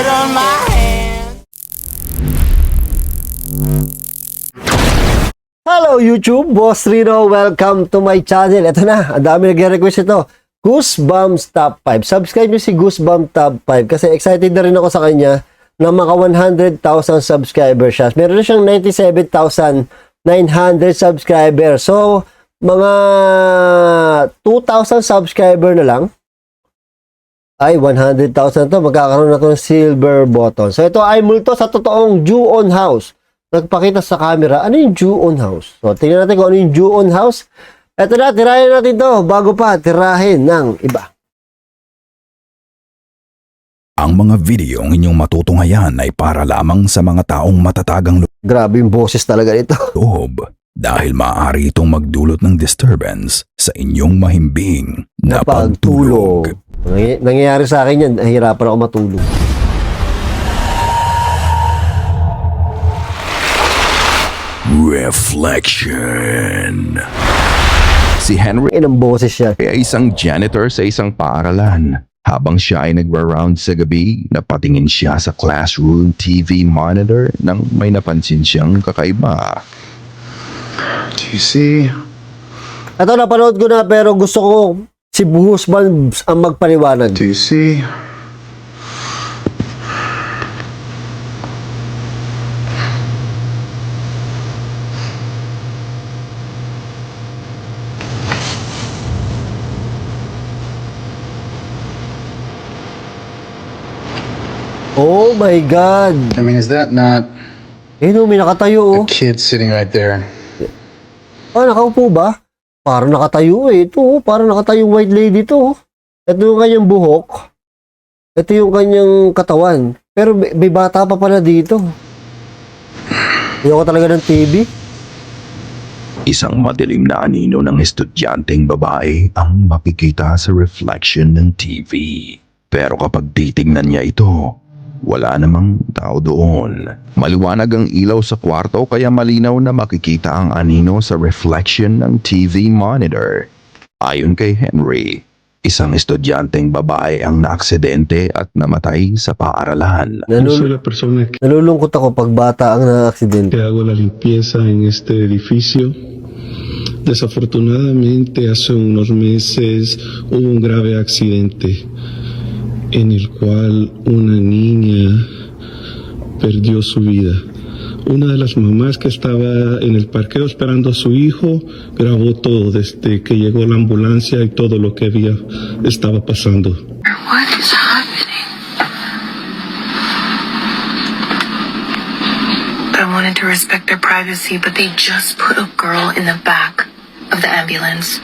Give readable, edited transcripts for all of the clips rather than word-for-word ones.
blood on my hands. Hello YouTube, Boss Rino. Welcome to my channel. Ito na, ang dami nag-request ito. Goosebumps Top 5. Subscribe nyo si Goosebumps Top 5 kasi excited na rin ako sa kanya na maka 100,000 subscribers siya. Meron na siyang 97,900 subscribers. So, mga 2,000 subscriber na lang. Ay, 100,000 to. Magkakaroon na to ng silver button. So, ito ay multo sa totoong Ju-on house. Nagpakita sa camera, ano yung Ju-on house? So, tingnan natin kung ano yung Ju-on house. Ito na, tirahin natin to bago pa tirahin ng iba. Ang mga videong inyong matutunghayan ay para lamang sa mga taong matatagang Grabe yung boses talaga nito. loob dahil maaari itong magdulot ng disturbance sa inyong mahimbing na pagtulog. Nangyayari sa akin yan, nahihirapan ako matulog. Reflection. Si Henry Ilang boses siya. ay isang janitor sa isang paaralan. Habang siya ay nagra-round sa gabi, napatingin siya sa classroom TV monitor nang may napansin siyang kakaiba. Do you see? Ito, napanood ko na pero gusto ko si Goosebumps ang magpaliwanag. Do you see? Oh my God! I mean, is that not Eh, no, may nakatayo a oh. kid sitting right there? Ah, nakaupo ba? Parang nakatayo eh. Ito, oh, parang nakatayo white lady to. Ito yung kanyang buhok. Ito yung kanyang katawan. Pero may bata pa pala dito. Ayoko talaga ng TV. Isang madilim na anino ng estudyanteng babae ang makikita sa reflection ng TV. Pero kapag titingnan niya ito, wala namang tao doon. Maliwanag ang ilaw sa kwarto kaya malinaw na makikita ang anino sa reflection ng TV monitor. Ayon kay Henry, isang estudyanteng babae ang naaksidente at namatay sa paaralan. Yo soy la persona Nalulungkot ako pag bata ang na-aksidente. que hago la limpieza en este edificio. Desafortunadamente, hace unos meses hubo un grave accidente en el cual una niña perdió su vida. Una de las mamás que estaba en el parqueo esperando a su hijo grabó todo desde que llegó la ambulancia y todo lo que estaba pasando. What is happening? I wanted to respect their privacy, but they just put a girl in the back of the ambulance.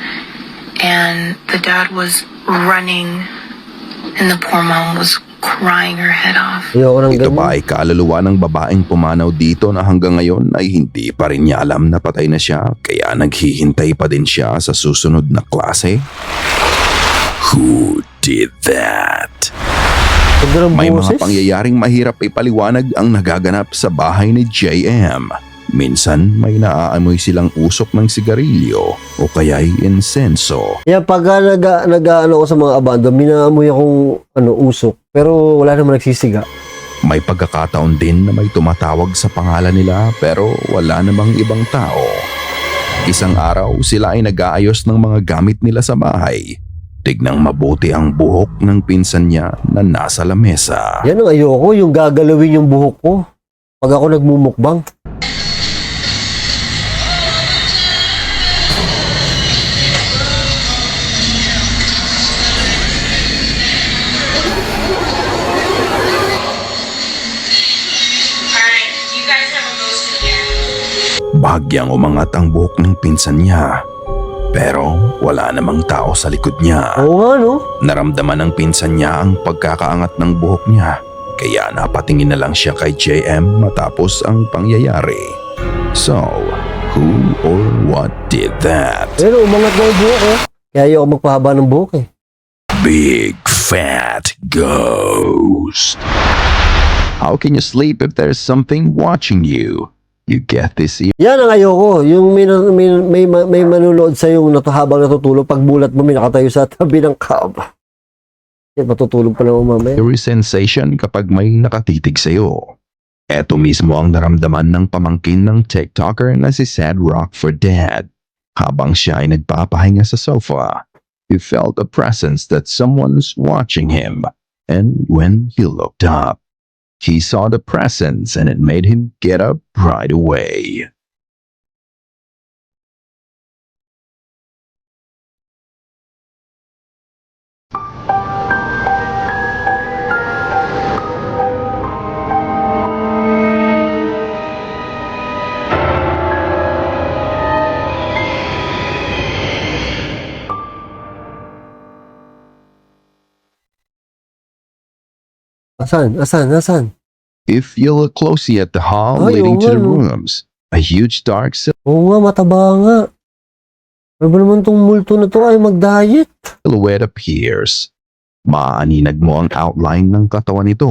And the dad was running, and the poor mom was crying her head off. Ayoko ng Ito ganun. ba ay kaluluwa ng babaeng pumanaw dito na hanggang ngayon ay hindi pa rin niya alam na patay na siya kaya naghihintay pa din siya sa susunod na klase? Who did that? Ganda ng May boses. mga pangyayaring mahirap ipaliwanag ang nagaganap sa bahay ni JM. Minsan may naaamoy silang usok ng sigarilyo o kaya'y insenso. Kaya pag nag-ano ko sa mga abandon, minaamoy akong usok. Pero wala naman nagsisiga. May pagkakataon din na may tumatawag sa pangalan nila pero wala namang ibang tao. Isang araw sila ay nag-aayos ng mga gamit nila sa bahay. Tignang mabuti ang buhok ng pinsan niya na nasa lamesa. Yan ang ayoko, yung gagalawin yung buhok ko. Pag ako nagmumukbang. Alright, you guys have a ghost in here. Bahagyang umangat ang buhok ng pinsan niya. Pero wala namang tao sa likod niya. Oo nga, no? Naramdaman ng pinsan niya ang pagkakaangat ng buhok niya. Kaya napatingin na lang siya kay JM matapos ang pangyayari. So, who or what did that? Pero umangat na yung buhok, eh. Kaya ayoko magpahaba ng buhok, eh. Big fat ghost. How can you sleep if there's something watching you? You get this? Yan ang ayoko. Yung may manunood sa yung habang natutulog, pag bulat mo, may nakatayo sa tabi ng kama. Matutulog pa lang ako mamaya. Scary sensation kapag may nakatitig sa'yo. Eto mismo ang naramdaman ng pamangkin ng TikToker na si Sad Rock for Dad. Habang siya ay nagpapahinga sa sofa, he felt a presence that someone's watching him. And when he looked up, he saw the presence and it made him get up right away. Asan? If you look closely at the hall Ay, leading oo to the nga, no? rooms, a huge dark Oo nga, mataba nga. Ano ba naman tong multo na to ay mag-diet? silhouette appears. Maaninag mo ang outline ng katawan nito,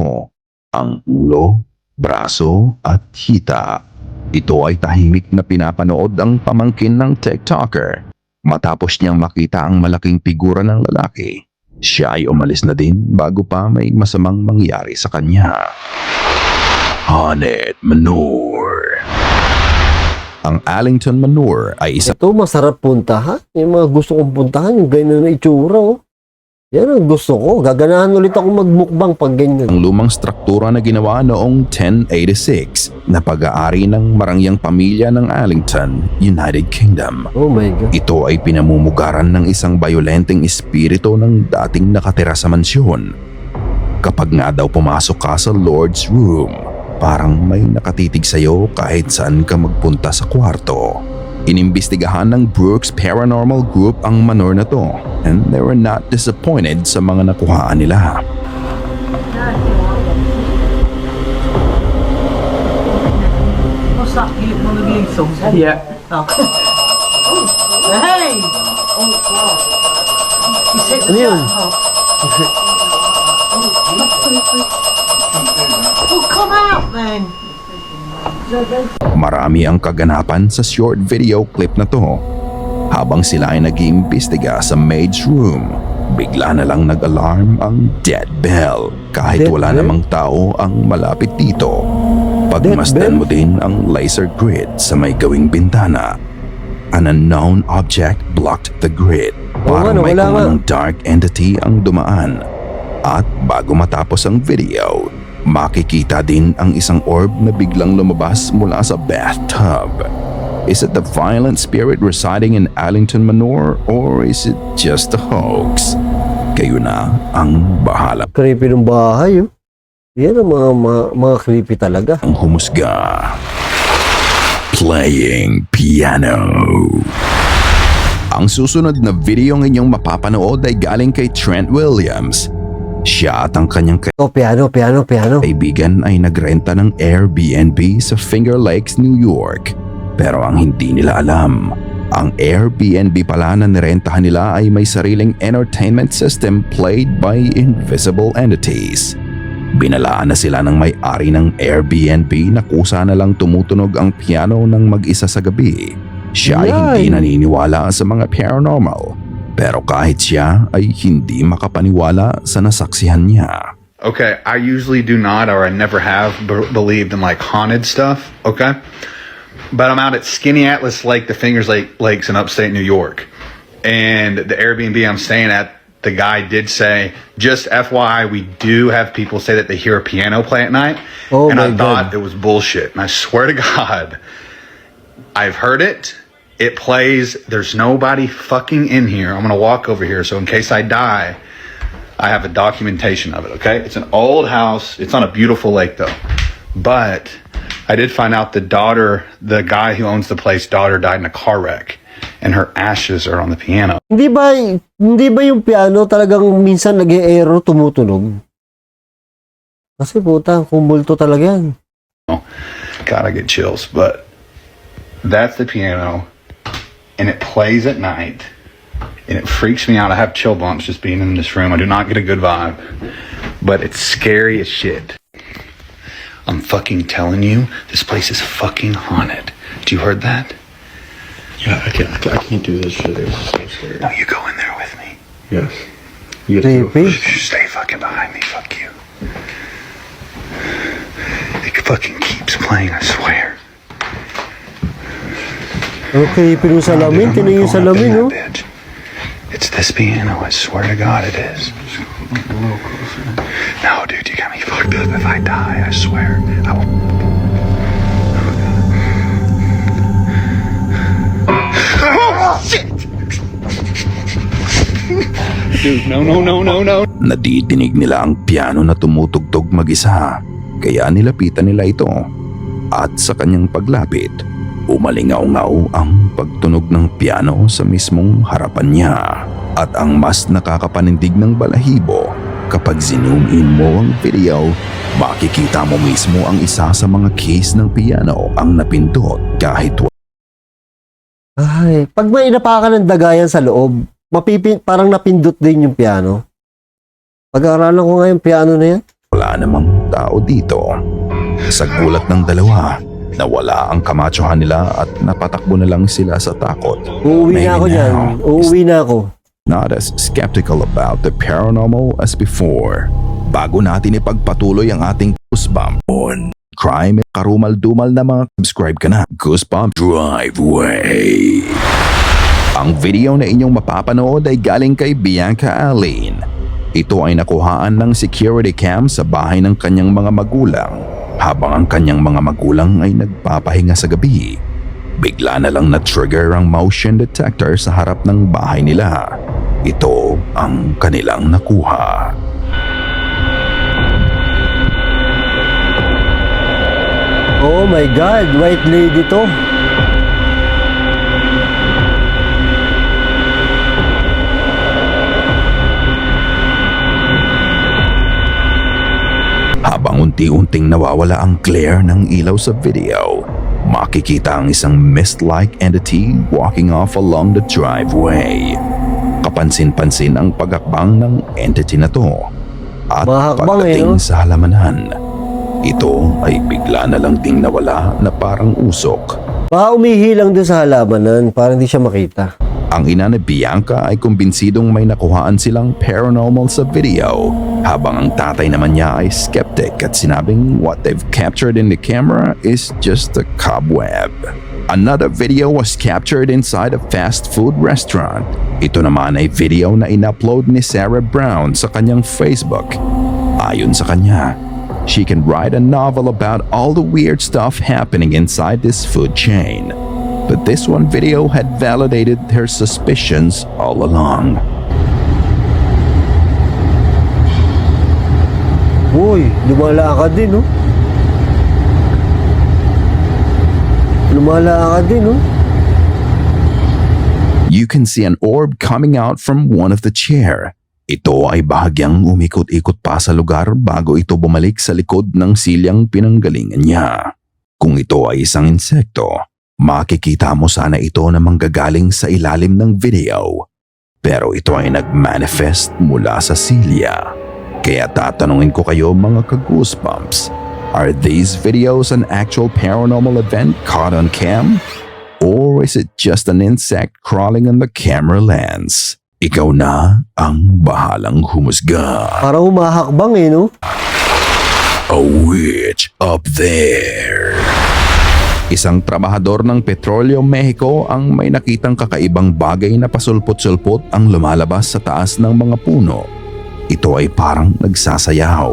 ang ulo, braso at hita. Ito ay tahimik na pinapanood ang pamangkin ng TikToker. Matapos niyang makita ang malaking figura ng lalaki, siya ay umalis na din bago pa may masamang mangyari sa kanya. Haunted Manor. Ang Allington Manor ay isa Ito, masarap puntahan. Yung mga gusto kong puntahan, yung ganyan na itsura, oh. Yan ang gusto ko. Gaganahan ulit ako magmukbang pag ganyan. ang lumang struktura na ginawa noong 1086 na pag-aari ng marangyang pamilya ng Allington, United Kingdom. Oh my God. Ito ay pinamumugaran ng isang bayolenteng espiritu ng dating nakatira sa mansyon. Kapag nga daw pumasok ka sa Lord's Room, parang may nakatitig sa'yo kahit saan ka magpunta sa kwarto. Inimbestigahan ng Brooks Paranormal Group ang manor na to, and they were not disappointed sa mga nakuhaan nila. What's that? You want to leave something? Yeah. Oh. Hey! You sit Ano yun? Well, come out then. Marami ang kaganapan sa short video clip na to. Habang sila ay nag-iimbestiga sa maid's room, bigla na lang nag-alarm ang dead bell kahit Dead wala bell? namang tao ang malapit dito. Dead Pagmasdan bell? mo din ang laser grid sa may gawing bintana. An unknown object blocked the grid. Parang may wala nga. kumanong dark entity ang dumaan. At bago matapos ang video, makikita din ang isang orb na biglang lumabas mula sa bathtub. Is it the violent spirit residing in Allington Manor or is it just a hoax? Kayo na ang bahala Creepy ng bahay, oh. Yan ang mga creepy talaga. ang humusga. Playing piano. Ang susunod na video ng inyong mapapanood ay galing kay Trent Williams. Siya at ang kanyang Oh, piano. kaibigan ay nagrenta ng Airbnb sa Finger Lakes, New York. Pero ang hindi nila alam, ang Airbnb pala na nirentahan nila ay may sariling entertainment system played by invisible entities. Binalaan na sila ng may-ari ng Airbnb na kusa na lang tumutunog ang piano ng mag-isa sa gabi. Siya ay hindi Yay! naniniwala sa mga paranormal, pero kahit siya ay hindi makapaniwala sa nasaksihan niya. Okay, I usually do not, or I never have believed in like haunted stuff. Okay, but I'm out at Skinny Atlas Lake, the Fingers Lakes in upstate New York, and the Airbnb I'm staying at, the guy did say, just FYI, we do have people say that they hear a piano play at night, Oh and my I thought God. it was bullshit, and I swear to God, I've heard it. It plays. There's nobody fucking in here. I'm gonna walk over here, so in case I die, I have a documentation of it, okay? It's an old house. It's on a beautiful lake, though. But I did find out the guy who owns the place, daughter died in a car wreck. And her ashes are on the piano. Hindi ba yung piano talagang minsan nag-e-error, tumutunog? Kasi puta, kumulto talaga yan. God, I get chills. But that's the piano. And it plays at night. And it freaks me out. I have chill bumps just being in this room. I do not get a good vibe. But it's scary as shit. I'm fucking telling you, this place is fucking haunted. Do you heard that? Yeah, I can't do this shit. It's so scary. No, you go in there with me. Yes. Creepy. Stay fucking behind me, fuck you. It fucking keeps playing, I swear. Ang creepy nung salamin. Tinan yung salamin, oh. Bitch. It's this piano, I swear to God it is. No, dude, you got me fucked up. If I die, I swear, I will. Oh, shit! Dude, no. Nadidinig nila ang piano na tumutugtog mag-isa, kaya nilapitan nila ito. At sa kanyang paglapit, umalingaw-ngaw ang pagtunog ng piano sa mismong harapan niya. At ang mas nakakapanindig ng balahibo, kapag zoom in mo ang video, makikita mo mismo ang isa sa mga keys ng piano ang napindot kahit Ay, pag may inapakan ng dagayan sa loob, parang napindot din yung piano. Pag-aaralan ko nga yung piano na yan. wala namang tao dito. Sa gulat ng dalawa, nawala ang kamatsuhan nila at napatakbo na lang sila sa takot. Uuwi na ako dyan. Uuwi na ako. Not as skeptical about the paranormal as before. Bago natin ipagpatuloy ang ating Goosebump on crime at karumal-dumal na mga subscribe ka na. Goosebump Driveway. Ang video na inyong mapapanood ay galing kay Bianca Allen. Ito ay nakuhaan ng security cam sa bahay ng kanyang mga magulang habang ang kanyang mga magulang ay nagpapahinga sa gabi. Bigla na lang na-trigger ang motion detector sa harap ng bahay nila. Ito ang kanilang nakuha. Oh my God, white lady to. Habang unti-unting nawawala ang glare ng ilaw sa video, makikita ang isang mist-like entity walking off along the driveway. Kapansin-pansin ang pagakbang ng entity na to. At Mahakbang pagdating no? sa halamanan, ito ay bigla na lang ding nawala na parang usok. Baka umihilang doon sa halamanan para hindi siya makita. Ang ina ni Bianca ay kumbinsidong may nakuhaan silang paranormal sa video, habang ang tatay naman niya ay skeptic at sinabing what they've captured in the camera is just a cobweb. Another video was captured inside a fast food restaurant. Ito naman ay video na in-upload ni Sarah Brown sa kanyang Facebook. Ayon sa kanya, she can write a novel about all the weird stuff happening inside this food chain. But this one video had validated her suspicions all along. Uy, lumalakad din, no? Lumalakad din, no? You can see an orb coming out from one of the chair. Ito ay bahagyang umikot-ikot pa sa lugar bago ito bumalik sa likod ng silyang pinanggalingan niya. Kung ito ay isang insekto, makikita mo sana ito na manggagaling sa ilalim ng video. Pero ito ay nag-manifest mula sa silya. Kaya tatanungin ko kayo mga ka-Goosebumps, are these videos an actual paranormal event caught on cam? Or is it just an insect crawling on the camera lens? Ikaw na ang bahalang humusga. Parang humahakbang eh, no? A witch up there. Isang trabahador ng Petroleo Mexico ang may nakitang kakaibang bagay na pasulpot-sulpot ang lumalabas sa taas ng mga puno. Ito ay parang nagsasayaw.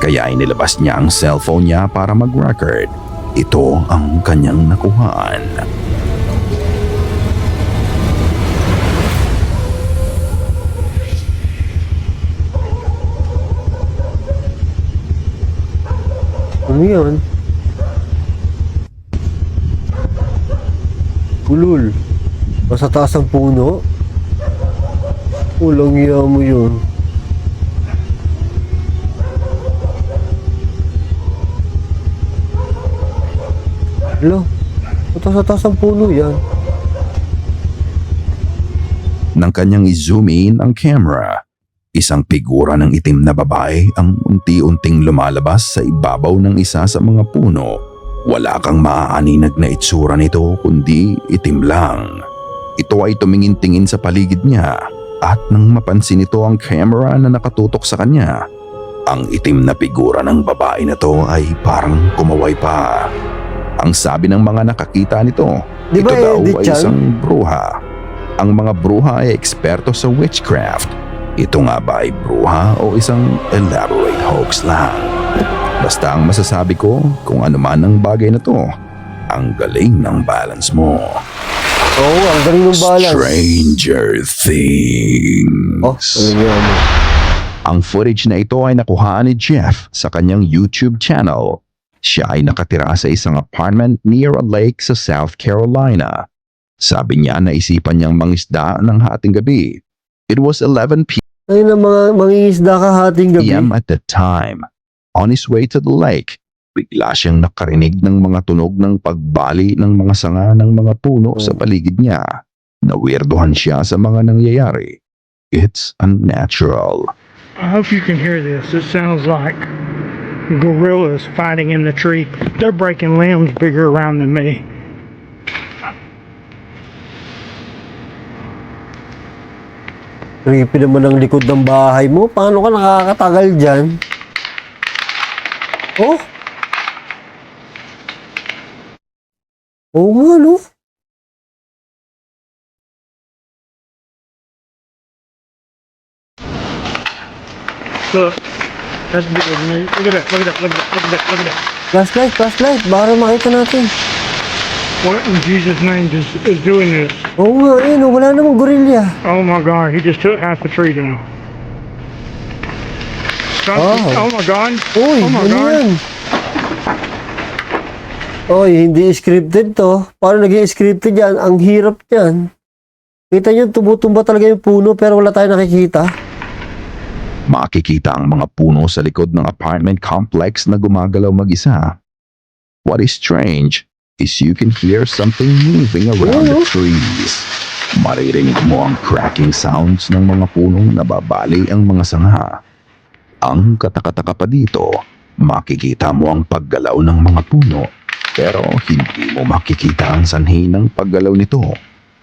Kaya inilabas niya ang cellphone niya para mag-record. Ito ang kanyang nakuhaan. Ano yan? Ulul. Nasa taas ng puno? Ulang iya mo yun. Hello? Sa taas ng puno yan. Nang kanyang i-zoom in ang camera, isang figura ng itim na babae ang unti-unting lumalabas sa ibabaw ng isa sa mga puno. Wala kang maaaninag na itsura nito kundi itim lang. Ito ay tumingin-tingin sa paligid niya At nang mapansin nito ang camera na nakatutok sa kanya, ang itim na figura ng babae na to ay parang kumaway pa. Ang sabi ng mga nakakita nito, Di ito ba daw edit ay yan? isang bruha. Ang mga bruha ay eksperto sa witchcraft. Ito nga ba ay bruha o isang elaborate hoax lang? Basta ang masasabi ko, kung ano man ang bagay na to, ang galing ng balance mo. Oo, ang galing ng balance. Stranger Things. Oh, ano yan? Ang footage na ito ay nakuhaan ni Jeff sa kanyang YouTube channel. Siya ay nakatira sa isang apartment near a lake sa South Carolina. Sabi niya naisipan niyang mangisda ng hating gabi. It was 11 Ay na mga mangingisda ka hating gabi. p.m. at the time. On his way to the lake, bigla siyang nakarinig ng mga tunog ng pagbali ng mga sanga ng mga puno sa paligid niya. Nawirduhan siya sa mga nangyayari. It's unnatural. I hope you can hear this. It sounds like gorillas fighting in the tree. They're breaking limbs bigger around than me. Creepy naman ang likod ng bahay mo. Paano ka nakakatagal dyan? Oh? Oo nga, no? Look, that's bigger than me. Look at that, look at that, look at that, look at that, look at that. Flashlight, flashlight. Baka makita natin. What in Jesus' name is doing this? Oo nga, no? Wala namang gorilla. Oh my God, he just took half the tree down. Oh. Oh my God. Uy, Oh my ano God. yan? Oy, hindi scripted to. Paano naging scripted yan? Ang hirap yan. Kita nyo, tumutumba talaga yung puno pero wala tayong nakikita. Makikita ang mga puno sa likod ng apartment complex na gumagalaw mag-isa. What is strange is you can hear something moving around the trees. Maririnig mo ang cracking sounds ng mga punong nababali ang mga sanga. Ang katakataka pa dito, makikita mo ang paggalaw ng mga puno pero hindi mo makikita ang sanhi ng paggalaw nito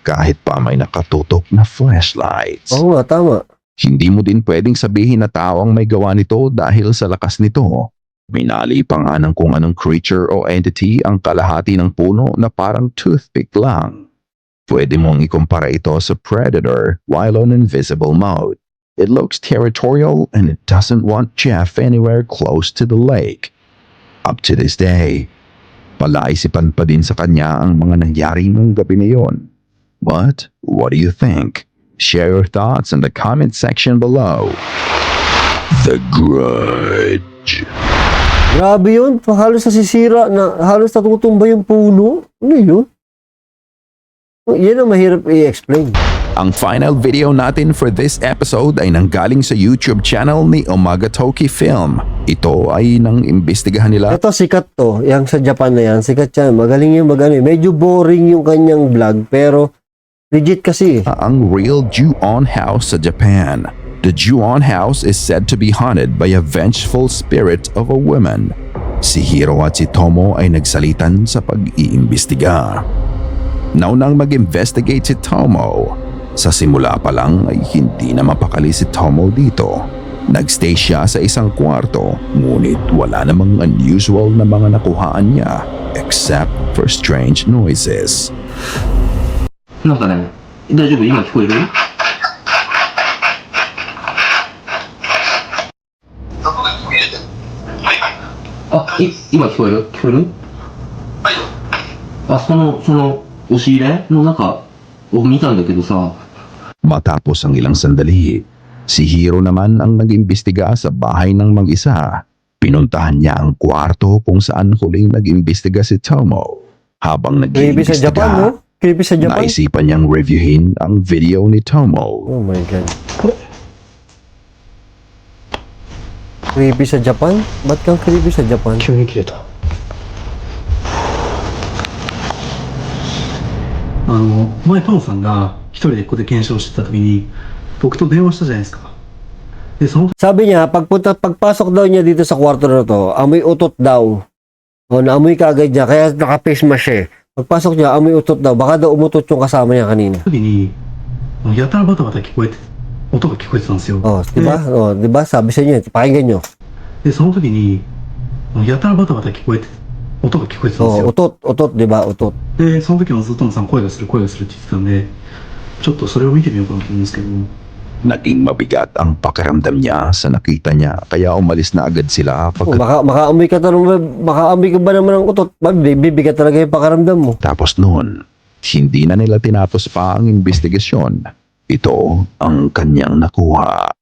kahit pa may nakatutok na flashlights. Oo nga, tama. Hindi mo din pwedeng sabihin na tao ang may gawa nito dahil sa lakas nito. Minali pa nga ng kung anong creature o entity ang kalahati ng puno na parang toothpick lang. Pwede mong ikumpara ito sa predator while on invisible mode. It looks territorial and it doesn't want Jeff anywhere close to the lake. Up to this day, palaisipan pa din sa kanya ang mga nangyari ng gabi na yon. But what do you think? Share your thoughts in the comment section below. The Grudge. Grabe yun. Halos nasisira na, halos natutumba yung puno. Ano yun? Yan ang mahirap i-explain. Ang final video natin for this episode ay nanggaling sa YouTube channel ni Omagatoki Film. Ito ay nang imbestigahan nila Ito, sikat to. Yang sa Japan na yan. Sikat yan. Magaling yung magano. Medyo boring yung kanyang vlog. Pero legit kasi. ang real Ju-on house sa Japan. The Ju-on house is said to be haunted by a vengeful spirit of a woman. Si Hiro at si Tomo ay nagsalitan sa pag-iimbestiga. Naunang mag-investigate si Tomo. Sa simula pa lang ay hindi na mapakali si Tomo dito. Nagstay siya sa isang kwarto, ngunit wala namang unusual na mga nakuhaan niya except for strange noises. なんかね、大丈夫？今聞こえる？あ、今聞こえる？聞こえる？あ、その押し入れの中を見たんだけどさ。 Matapos ang ilang sandali, si Hiro naman ang nag-imbestiga sa bahay ng mag-isa. Pinuntahan niya ang kwarto kung saan huling nag-imbestiga si Tomo. Habang Creepy sa Japan, no? nag-iimbestiga, Creepy sa Japan. naisipan niyang reviewin ang video ni Tomo. Oh my God. Creepy sa Japan? Ba't kang creepy sa Japan? 急に切れた。前トモさんが一人でここで検証してた時に僕と電話したじゃないですか。でその Sabi niya, pagpasok daw niya dito sa kwarto na to, amoy utot daw. O, naamoy ka agad niya, kaya naka-face mask siya eh. Pagpasok niya, amoy utot daw. Baka daw umutot yung kasama niya kanina. 時にやたらバタバタ聞こえて音が聞こえてたんですよ。 Oh, di ba? Oh, di ba? Sabi sa inyo, pakinggan nyo. で、その時に、やたらバタバタ聞こえて、音が聞こえてたんです Oh, よ。 utot, di ba? Utot. で、その時もずっとさん声がするって言ってたんで、ちょっとそれを見てみようかなと思うんですけど、 Naging mabigat ang pakiramdam niya sa nakita niya kaya umalis na agad sila Oh, pagkatapos makaamoy ka makaamoy ka ba naman ng utot? Bibigat talaga yung pakaramdam mo. noon. Hindi na nila tinapos pa ang investigasyon. Ito ang kanyang nakuha.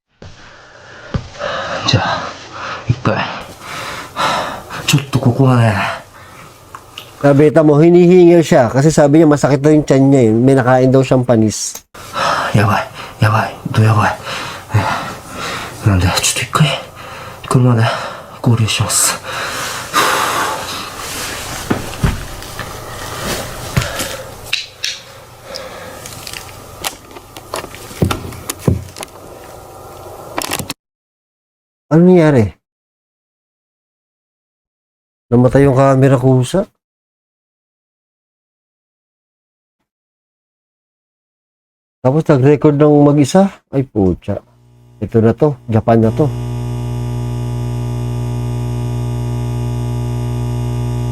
じゃあ、一回。ちょっとここはね、 Nabita mo, hinihingil siya kasi sabi niya masakit daw yung tiyan niya eh. May nakain daw siyang panis. やばい、やばい、やばい。なんで、ちょっと一回、車で合流します。Ano nangyari? Namatay yung camera kusa? Tapos nag-record ng mag-isa? Ay putya. Ito na to. Japan na to.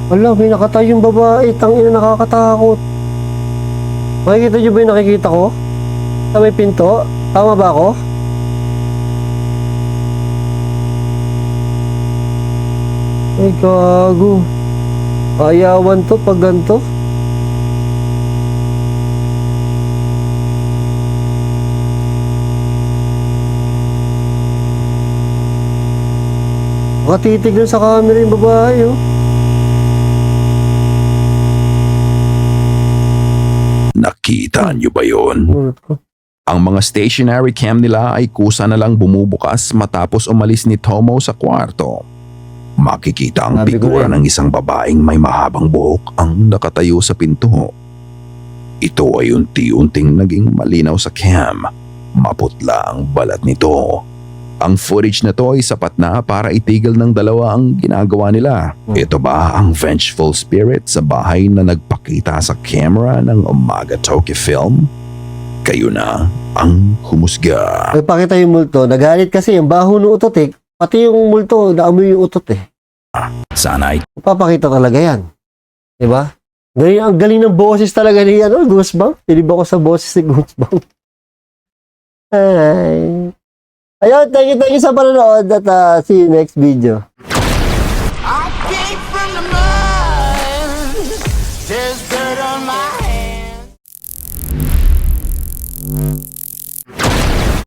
Wala, may nakatayo yung babae. Tangina, nakakatakot. Makikita nyo ba yung nakikita ko? Sa may pinto? Tama ba ako? Ay, gago. Ayawan to pag ganito. Makatitig lang sa camera yung babae, oh. Nakita niyo ba yon? Mulot ko. Ang mga stationary cam nila ay kusa na lang bumubukas matapos umalis ni Tomo sa kwarto. Makikita ang Sabi ko figura rin. ng isang babaeng may mahabang buhok ang nakatayo sa pinto. Ito ay unti-unting naging malinaw sa cam. Maputla ang balat nito. Ang footage na to ay sapat na para itigil ng dalawa ang ginagawa nila. Ito ba ang vengeful spirit sa bahay na nagpakita sa camera ng Umaga Toki Film? Kayo na ang humusga. Nagpakita yung multo. Nagalit kasi yung baho ng utot eh. Pati yung multo, naamoy yung utot eh. Sana ay Papakita talaga yan. Diba? Galing, ang galing ng boses talaga ni Goosebump. Pilib ako sa boses ni Goosebump. Ay. Ayun, thank you sa panonood at see you next video.